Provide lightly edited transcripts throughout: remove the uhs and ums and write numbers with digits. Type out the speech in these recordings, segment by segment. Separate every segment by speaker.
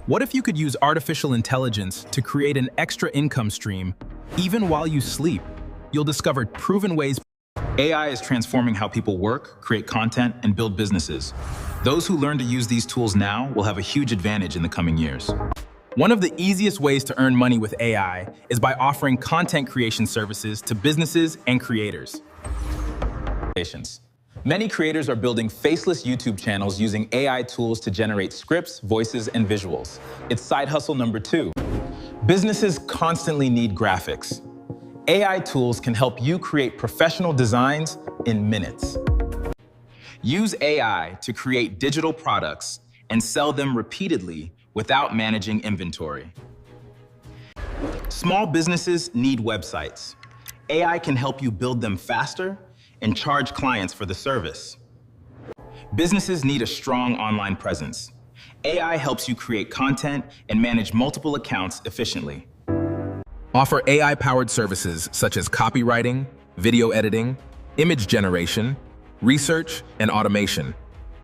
Speaker 1: What if you could use artificial intelligence to create an extra income stream even while you sleep? You'll discover proven ways. AI is transforming how people work, create content, and build businesses. Those who learn to use these tools now will have a huge advantage in the coming years. One of the easiest ways to earn money with AI is by offering content creation services to businesses and creators. Many creators are building faceless YouTube channels using AI tools to generate scripts, voices, and visuals. It's side hustle number 2. Businesses constantly need graphics. AI tools can help you create professional designs in minutes. Use AI to create digital products and sell them repeatedly without managing inventory. Small businesses need websites. AI can help you build them faster and charge clients for the service. Businesses need a strong online presence. AI helps you create content and manage multiple accounts efficiently. Offer AI-powered services such as copywriting, video editing, image generation, research, and automation.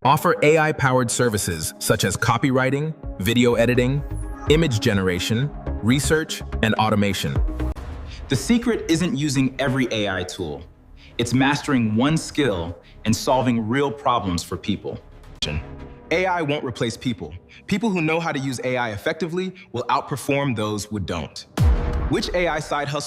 Speaker 1: Offer AI-powered services such as copywriting, video editing, image generation, research, and automation. The secret isn't using every AI tool. It's mastering one skill and solving real problems for people. AI won't replace people. People who know how to use AI effectively will outperform those who don't. Which AI side hustle